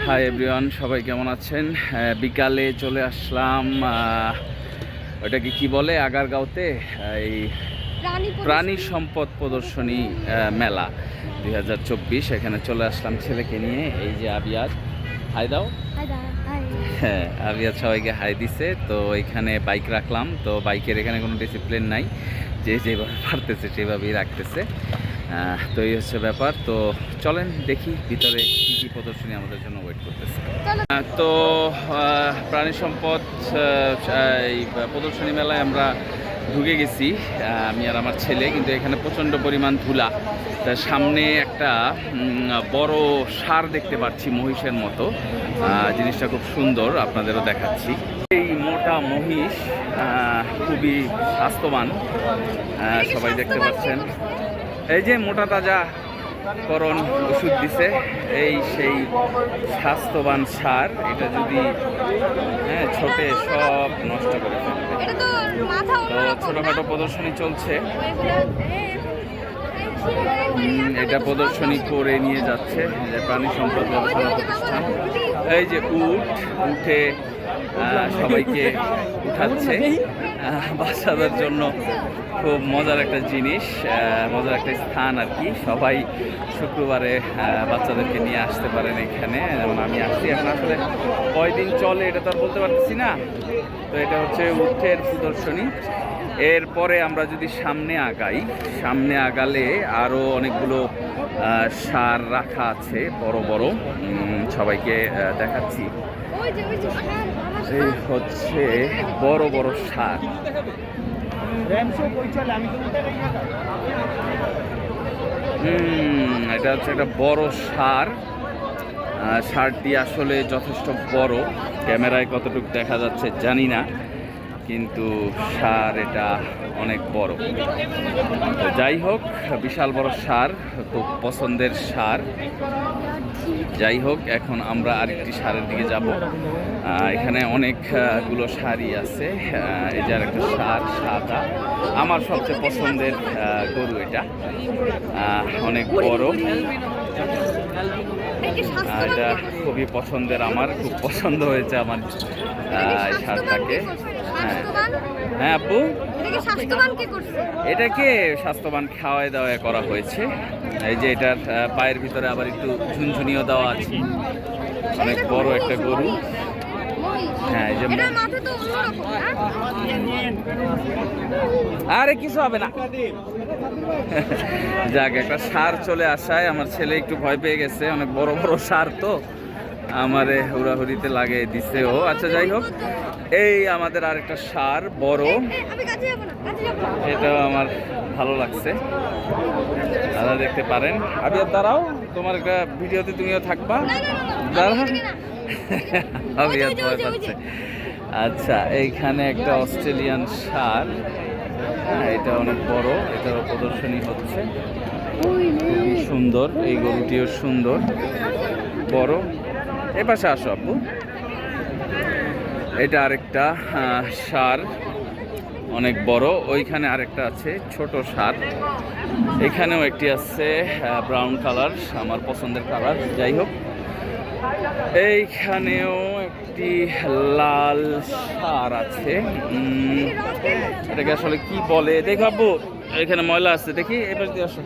Hi everyone, সবাই কেমন আছেন? বিকালে চলে আসলাম ওটাকে কি বলে, আগারগাঁওতে এই প্রাণী সম্পদ প্রদর্শনী মেলা 2024। এখানে চলে আসলাম ছেলেকে নিয়ে। এই যে আবিয়াদ, হাই দাও। হ্যাঁ, আবিয়াদ সবাইকে হাই দিছে। তো এখানে বাইক রাখলাম, তো বাইকের এখানে কোনো ডিসিপ্লিন নাই, যে যেভাবে পারতেছে সেভাবেই রাখতেছে। তো এই হচ্ছে ব্যাপার। তো চলেন দেখি ভিতরে কী কী প্রদর্শনী আমাদের জন্য ওয়েট করতেছে। তো প্রাণী সম্পদ এই প্রদর্শনী মেলায় আমরা ঢুকে গেছি, আমি আর আমার ছেলে। কিন্তু এখানে প্রচণ্ড পরিমাণ ধুলা। তার সামনে একটা বড় ষাঁড় দেখতে পাচ্ছি, মহিষের মতো। জিনিসটা খুব সুন্দর, আপনাদেরও দেখাচ্ছি। এই মোটা মহিষ খুবই স্বাস্থ্যবান, সবাই দেখতে পাচ্ছেন। এই যে মোটা তাজা করণ ওষুধ দিছে, এই সেই স্বাস্থ্যবান ষাঁড়। এটা যদি ছোটে সব নষ্ট করে ফেলবে। তো ছোটখাটো প্রদর্শনী চলছে, এটা প্রদর্শনী করে নিয়ে যাচ্ছে যে প্রাণী সম্পদ গবেষণা প্রতিষ্ঠান। এই যে উঠে সবাইকে উঠাচ্ছে, বাচ্চাদের জন্য খুব মজার একটা জিনিস, মজার একটা স্থান আর কি। সবাই শুক্রবারে বাচ্চাদেরকে নিয়ে আসতে পারেন এখানে, যেমন আমি আসছি। এখন আসলে কয়দিন চলে এটা তো আর বলতে পারতেছি না। তো এটা হচ্ছে উটের প্রদর্শনী। এরপরে আমরা যদি সামনে আগালে আরও অনেকগুলো ষাঁড় রাখা আছে, বড় বড়। সবাইকে দেখাচ্ছি। এই হচ্ছে বড় বড় ষাঁড়। এটা হচ্ছে একটা বড় ষাঁড়। ষাঁড়টি আসলে যথেষ্ট বড়, ক্যামেরায় কতটুকু দেখা যাচ্ছে জানি না, কিন্তু ষাঁড় এটা অনেক বড়। তো যাই হোক, বিশাল বড় ষাঁড়, খুব পছন্দের ষাঁড়। যাই হোক, এখন আমরা আরেকটি ষাঁড়ের দিকে যাব। এখানে অনেকগুলো ষাঁড়ই আছে। এই যে আরেকটা ষাঁড়, সাদা। আমার সবচেয়ে পছন্দের গরু এটা, অনেক বড়। এটা খুবই পছন্দের, আমার খুব পছন্দ হয়েছে আমার এই ষাঁড়টাকে। হ্যাঁ আপু, এটাকে স্বাস্থ্যবান খাওয়ায় দাওয়ায় করা হয়েছে। এই যে এটার পায়ের ভিতরে আবার একটু ঝুনঝুনিও দেওয়া আছে। অনেক বড় একটা গরু। হ্যাঁ, এই যে আরে কিছু হবে না। যাক, একটা ষাঁড় চলে আসায় আমার ছেলে একটু ভয় পেয়ে গেছে। অনেক বড় বড় ষাঁড় তো, আমারে হুড়াহুড়িতে লাগিয়ে দিছে ও। আচ্ছা, যাই হোক, এই আমাদের আরেকটা ষাঁড় বড়, এটাও আমার ভালো লাগছে। দাদা দেখতে পারেন। আবিয়ার দাঁড়াও, তোমার একটা ভিডিওতে তুমিও থাকবা। দাঁড়া, আবিয়ার ভয় পাচ্ছে। আচ্ছা, এইখানে একটা অস্ট্রেলিয়ান ষাঁড়, এটা অনেক বড়, এটারও প্রদর্শনী হচ্ছে। খুবই সুন্দর, এই গরুটিও সুন্দর, বড়। এ পাশে আসো আপু। এটা আরেকটা ষাঁড়, অনেক বড়। ওইখানে আরেকটা আছে ছোট ষাঁড়। এখানেও একটি আছে ব্রাউন কালার, আমার পছন্দের কালার। যাই হোক, এইখানেও একটি লাল ষাঁড় আছে। এটাকে আসলে কি বলে দেখাবো? এখানে ময়লা আছে, দেখি এবার দিয়ে আসো।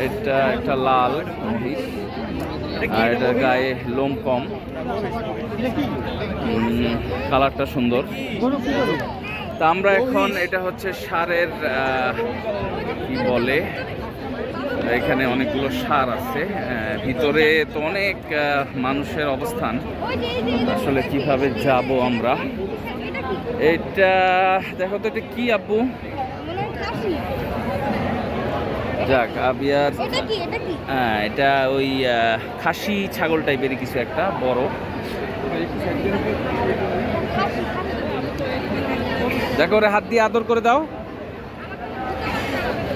এটা একটা লাল মহিষ, আর এটার গায়ে লোম কম, কালারটা সুন্দর। তা আমরা এখন, এটা হচ্ছে ষাঁড়ের কি বলে, এখানে অনেকগুলো ষাঁড় আছে। ভিতরে তো অনেক মানুষের অবস্থান, আসলে কিভাবে যাব আমরা? এটা দেখো তো, এটা কি আপু? যাক, আবিয়ার, হ্যাঁ, এটা ওই খাসি ছাগল টাইপের কিছু একটা, বড়। দেখো, ওরে হাত দিয়ে আদর করে দাও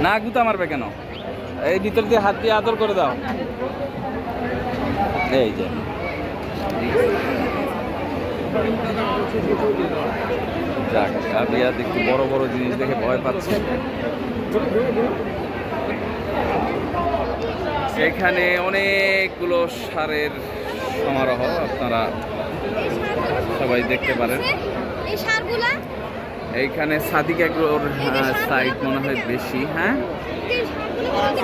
না, গুতা মারবে কেন? এই ভিতর দিয়ে হাত দিয়ে আদর করে দাও। এই যে যাক, আবিয়া একটু বড় বড় জিনিস দেখে ভয় পাচ্ছে। এখানে অনেকগুলো সারের সমারোহ আপনারা সবাই দেখতে পারেন। এইখানে সাদিক এগ্রোর সাইট মনে হয় বেশি। হ্যাঁ,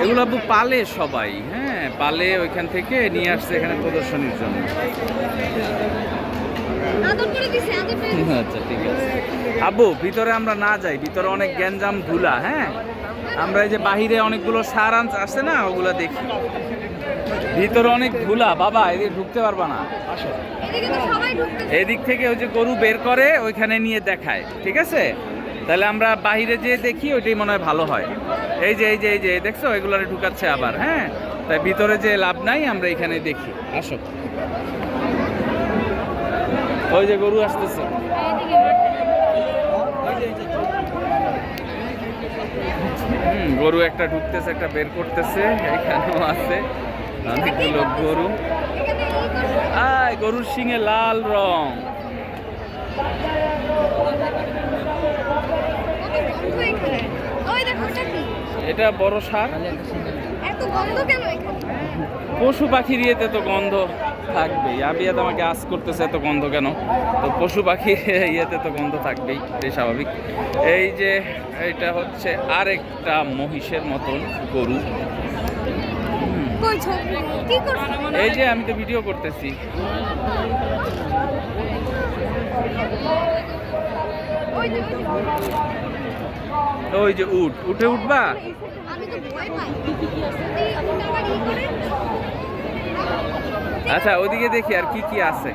এগুলো আপু পালে সবাই, হ্যাঁ পালে, ওইখান থেকে নিয়ে আসছে এখানে প্রদর্শনীর জন্য। আচ্ছা ঠিক আছে আব্বু, ভিতরে আমরা না যাই, ভিতরে অনেক গ্যাঞ্জাম ধুলা। হ্যাঁ, আমরা এই যে বাহিরে অনেকগুলো সার আসছে না, ওগুলো দেখি। ভিতরে অনেক ধুলা বাবা, এদিকে ঢুকতে পারবা না। এদিক থেকে ওই যে গরু বের করে ওইখানে নিয়ে দেখায়, ঠিক আছে? তাহলে আমরা বাহিরে যেয়ে দেখি, ওইটাই মনে হয় ভালো হয়। এই যে এই যে এই যে দেখছো, এগুলোরে ঢুকাচ্ছে আবার। হ্যাঁ, তাই ভিতরে যে লাভ নাই, আমরা এখানে দেখি। আসো, ওই যে গরু আসতেছে। গরু একটা ঢুকতেছে, একটা বের করতেছে। এখানেও আছে অনেকগুলো গরু। গরুর শিঙে লাল রং। এটা বড় সার। পশু পাখির ইয়েতে তো গন্ধ থাকবেই। আবিয়াদ আমাকে আজ করতেছে এত গন্ধ কেন, তো পশু পাখির ইয়েতে তো গন্ধ থাকবেই, এটাই স্বাভাবিক। এই যে এটা হচ্ছে আরেকটা মহিষের মতন গরু। এই যে আমি তো ভিডিও করতেছি। ওই যে উঠে উঠবা। আচ্ছা, ওদিকে দেখি আর কি কি আছে।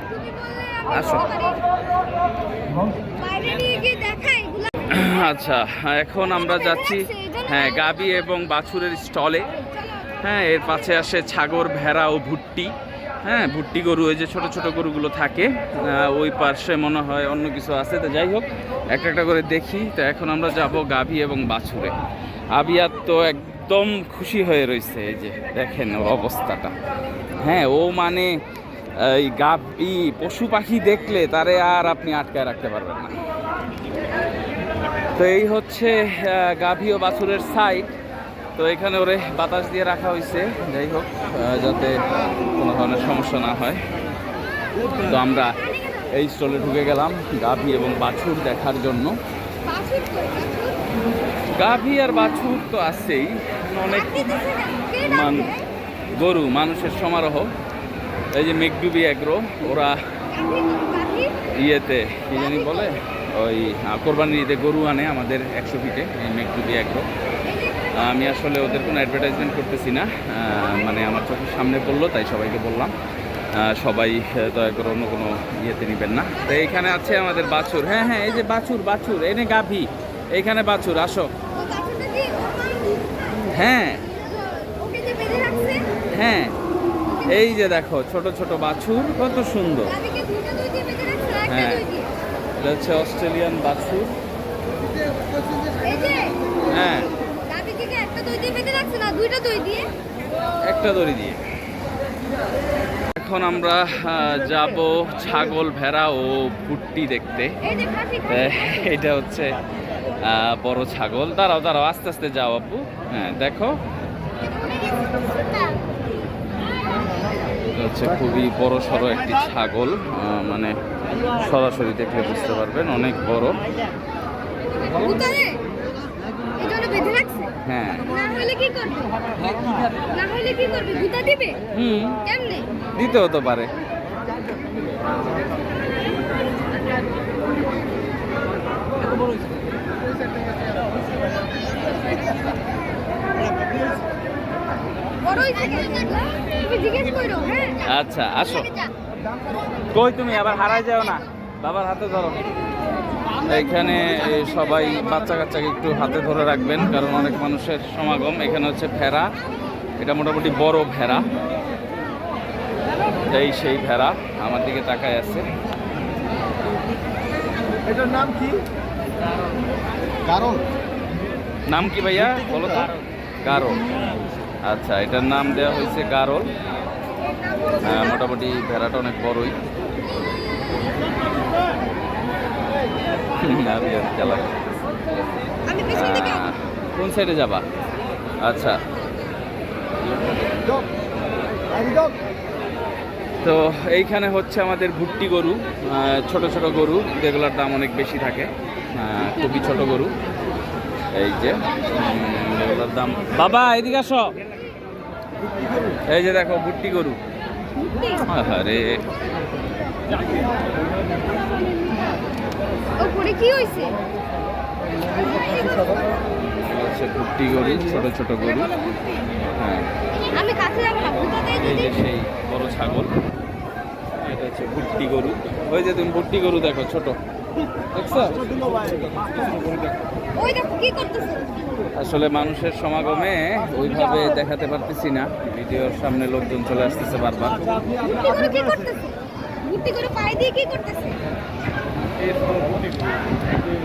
আসো। আচ্ছা, এখন আমরা যাচ্ছি হ্যাঁ গাবি এবং বাছুরের স্টলে। হ্যাঁ, এর পাশে আসে ছাগল, ভেড়া ও ভুট্টি। হ্যাঁ, ভুট্টি গরু, ওই যে ছোট ছোট গরুগুলো থাকে। ওই পাশে মনে হয় অন্য কিছু আছে। তো যাই হোক, একটা একটা করে দেখি। তো এখন আমরা যাব গাভী এবং বাছুরে। আবিয়াত তো একদম খুশি হয়ে রয়েছে, এই যে দেখেন ওর অবস্থাটা। হ্যাঁ, ও মানে এই গাভী পশু পাখি দেখলে তারে আর আপনি আটকায় রাখতে পারবেন না। তো এই হচ্ছে গাভী ও বাছুরের সাইড। তো এখানে ওরে বাতাস দিয়ে রাখা হয়েছে, যাই হোক যাতে কোনো ধরনের সমস্যা না হয়। তো আমরা এই স্টলে ঢুকে গেলাম গাভী এবং বাছুর দেখার জন্য। গাভী আর বাছুর তো আছেই, অনেক গরু, মানুষের সমারোহ। এই যে মেঘডুবি এগ্রো, ওরা ইয়েতে কি জানি বলে, ওই কোরবানির ঈদে গরু আনে আমাদের 100 ফিটে, এই মেঘডুবি এগ্রো। আমি আসলে ওদের কোনো অ্যাডভার্টাইজমেন্ট করতেছি না, মানে আমার চোখের সামনে পড়লো তাই সবাইকে বললাম। সবাই দয়া করে অন্য কোনো ইয়েতে নেবেন না। তো এইখানে আছে আমাদের বাছুর। হ্যাঁ হ্যাঁ, এই যে বাছুর, এনে গাভী, এইখানে বাছুর। আসো। হ্যাঁ হ্যাঁ, এই যে দেখো ছোট ছোট বাছুর, কত সুন্দর। হ্যাঁ, এটা হচ্ছে অস্ট্রেলিয়ান বাছুর। হ্যাঁ, একটা দড়ি দিয়ে। এখন আমরা যাব ছাগল, ভেড়া ও ভুট্টি দেখতে। এটা হচ্ছে বড় ছাগল। দাঁড়াও আস্তে আস্তে যাও আপু। হ্যাঁ, দেখো হচ্ছে খুবই বড় সড়ো একটি ছাগল, মানে সরাসরি দেখলে বুঝতে পারবেন অনেক বড়। হ্যাঁ, দিতেও তো পারে। আচ্ছা আসো। কই তুমি আবার হারাই যাও না, বাবার হাতে ধরো। এখানে সবাই বাচ্চা কাচ্চাকে একটু হাতে ধরে রাখবেন, কারণ অনেক মানুষের সমাগম। এখানে হচ্ছে ভেড়া, এটা মোটামুটি বড় ভেড়া। এই সেই ভেড়া আমার দিকে তাকায় আছে। এটার নাম কি? গারল। নাম কি ভাইয়া বলো তো? গারল। আচ্ছা, এটার নাম দেওয়া হয়েছে গারল। মোটামুটি ভেড়াটা অনেক বড়ই। কোন সাইডে যাবা? আচ্ছা, তো এইখানে হচ্ছে আমাদের ভুট্টি গরু, ছোট ছোট গরু যেগুলোর দাম অনেক বেশি থাকে, খুবই ছোট গরু। এই যে এগুলোর দাম, বাবা এদিকে আসো, এই যে দেখো ভুট্টি গরু। আরে ওপরে কি হইছে? হচ্ছে ভুট্টি গরু, ছোট ছোট গরু। হ্যাঁ, আমি কাছে যাব না, ভুতা দেই এই দিদি। যে সেই বড় ছাগল, এটা হচ্ছে ভুট্টি গরু। ওই যে তুমি ভুট্টি গরু দেখো, ছোট, দেখছো? ওই দেখো কি করতেছে? আসলে মানুষের সমাগমে ওইভাবে দেখাতে পারতেছি না, ভিডিওর সামনে লোকজন চলে আসতেছে বারবার। ভুট্টি করে কি করতেছে? ভুট্টি করে পায়ে দিয়ে কি করতেছে?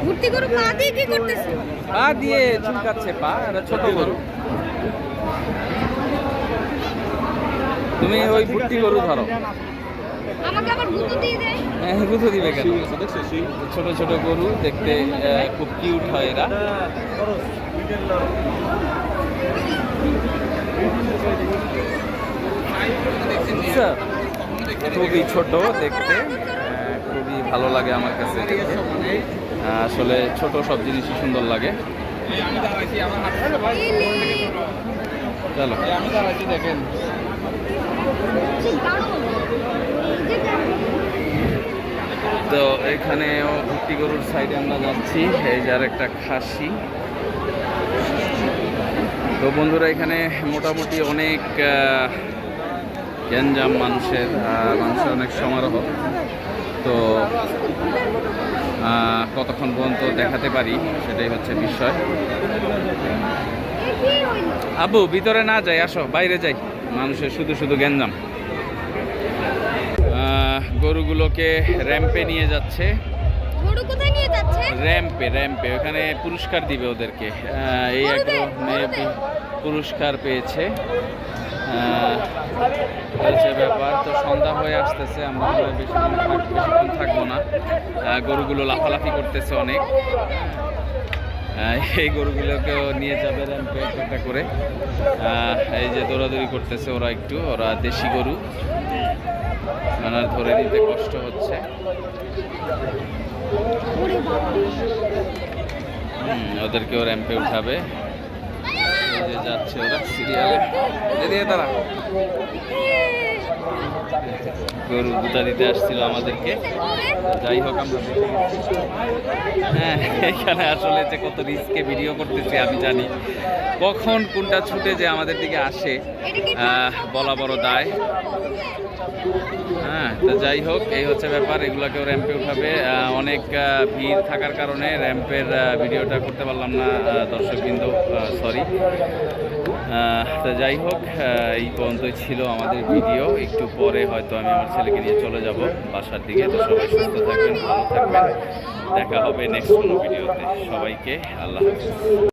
ভুট্টি করে পা দিয়ে কি করতেছে? পা দিয়ে চুলকাচ্ছে, পা, এটা ছোট গরু। তুমি ওই ভুট্টি গরু ধরো। আমাকে আবার গুঁতো দিয়ে দেয়। হ্যাঁ, গুঁতো দিবে কেন? ছোট ছোট গরু দেখতে খুব কিউট হয় এরা। আচ্ছা, খুবই ছোট দেখতে, খুবই ভালো লাগে আমার কাছে দেখতে। আসলে ছোট সব জিনিসই সুন্দর লাগে। চলো, দেখেন তো এখানেও ভুট্টি গরুর সাইডে আমরা যাচ্ছি। এই যার একটা খাসি। তো বন্ধুরা, এখানে মোটামুটি অনেক গ্যাঞ্জাম, মানুষের অনেক সমারোহ। তো কতক্ষণ পর্যন্ত দেখাতে পারি সেটাই হচ্ছে বিষয়। আবু ভিতরে না যাই, আসো বাইরে যাই, মানুষের শুধু শুধু গ্যাঞ্জাম। গরুগুলোকে র্যাম্পে নিয়ে যাচ্ছে। গরু কোথায় নিয়ে যাচ্ছে? র্যাম্পে, র্যাম্পে ওখানে পুরস্কার দিবে ওদেরকে। এই একটা মেয়ে পুরস্কার পেয়েছে। হচ্ছে ব্যাপার। তো সন্ধ্যা হয়ে আসতেছে, আমরা বেশিক্ষণ থাকবো না। গরুগুলো লাফালাফি করতেছে অনেক। এই গরুগুলোকেও নিয়ে যাবে র্যাম্পে একটা করে। এই যে দৌড়াদৌড়ি করতেছে ওরা, ওরা দেশি গরু, ওনার ধরে নিতে কষ্ট হচ্ছে। ওদেরকেও র্যাম্পে উঠাবে। এই যে যাচ্ছে ওরা সিরিয়ালে, এদিকে তারা গরু গুতা দিতে আসছিল আমাদেরকে। যাই হোক, আমরা হ্যাঁ, এখানে আসলে যে কত রিস্কে ভিডিও করতেছি আমি জানি, কখন কোনটা ছুটে যে আমাদের দিকে আসে বলা বড় দায়। হ্যাঁ, তো যাই হোক, এই হচ্ছে ব্যাপার। এগুলোকেও র্যাম্পে উঠাবে। অনেক ভিড় থাকার কারণে র্যাম্পের ভিডিওটা করতে পারলাম না দর্শকবৃন্দ, সরি। তো যাই হোক, এই পর্যন্তই ছিল আমাদের ভিডিও। একটু পরে হয়তো আমি আমার ছেলেকে নিয়ে চলে যাব বাসার দিকে। তো সবাই সুস্থ থাকবেন, ভালো থাকবেন, দেখা হবে নেক্সট কোনো ভিডিওতে। সবাইকে আল্লাহ হাফেজ।